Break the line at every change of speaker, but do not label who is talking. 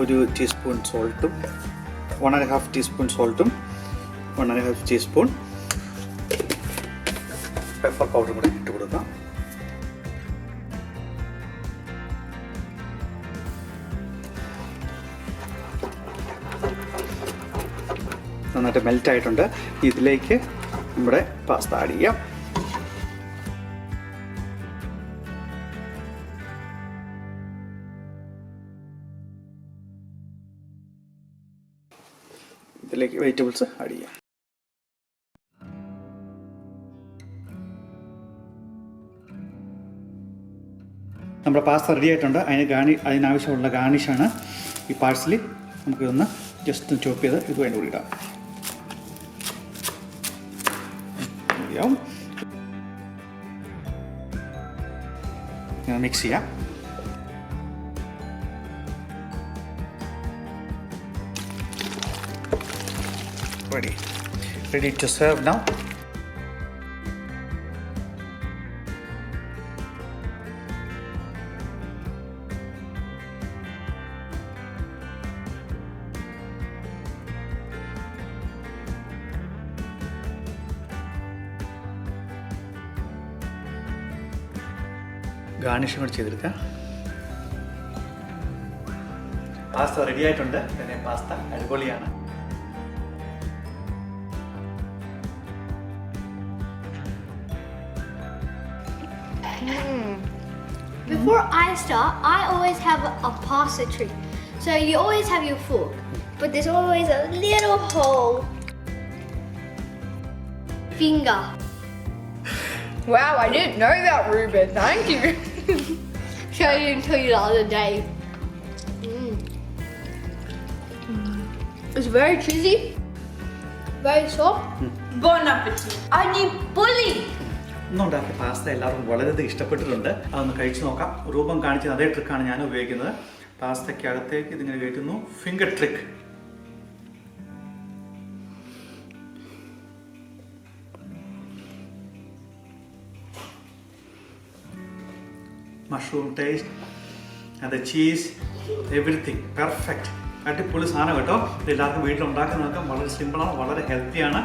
1 teaspoon സോൾട്ടും 1.5 teaspoon സോൾട്ടും 1.5 teaspoon pepper powder കൂടെ ഇട്ട് കൊടുക്കാം. നന്നായിട്ട് മെൽറ്റ് ആയിട്ടുണ്ട്. ഇതിലേക്ക് നമ്മുടെ പാസ്ത ആഡ് ചെയ്യാം. ഇതിലേക്ക് വെജിറ്റബിൾസ് ആഡ് ചെയ്യാം. നമ്മുടെ പാസ്ത റെഡി ആയിട്ടുണ്ട്. അതിനാവശ്യമുള്ള ഗാർണിഷാണ് ഈ പാഴ്സലി. നമുക്കിതൊന്ന് ജസ്റ്റ് ചോപ്പ് ചെയ്ത് ഇത് വേണ്ടി കൂടി ഇടാം. മിക്സ് ചെയ്യാം. Ready to serve now. ഗാർണിഷും കൂടി ചെയ്തെടുക്കാം. പാസ്ത റെഡി ആയിട്ടുണ്ട്. പിന്നെ പാസ്ത അടിപൊളിയാണ്.
Before I start, I always have a pasta trick. So you always have your fork, but there's always a little hole. Finger.
Wow, I didn't know that, Ruben. Thank you.
So I didn't tell you the other day. It's very cheesy, very soft.
Bon appetit. I need bully.
ഇന്നുണ്ടാക്കിയ pasta എല്ലാവർക്കും വളരെയധികം ഇഷ്ടപ്പെട്ടിട്ടുണ്ട്. അതൊന്ന് കഴിച്ചു നോക്കാം. രൂപം കാണിച്ചത് അതേ ട്രിക്കാണ് ഞാൻ ഉപയോഗിക്കുന്നത്. പാസ്തയ്ക്കകത്തേക്ക് ഇതിങ്ങനെ കയറ്റുന്നു. Finger trick. Mushroom taste and the cheese everything perfect. അടിപൊളി സാധനം കേട്ടോ. ഇത് എല്ലാവർക്കും വീട്ടിൽ ഉണ്ടാക്കി നോക്കാം. വളരെ സിമ്പിളാണ്, വളരെ ഹെൽത്തിയാണ്.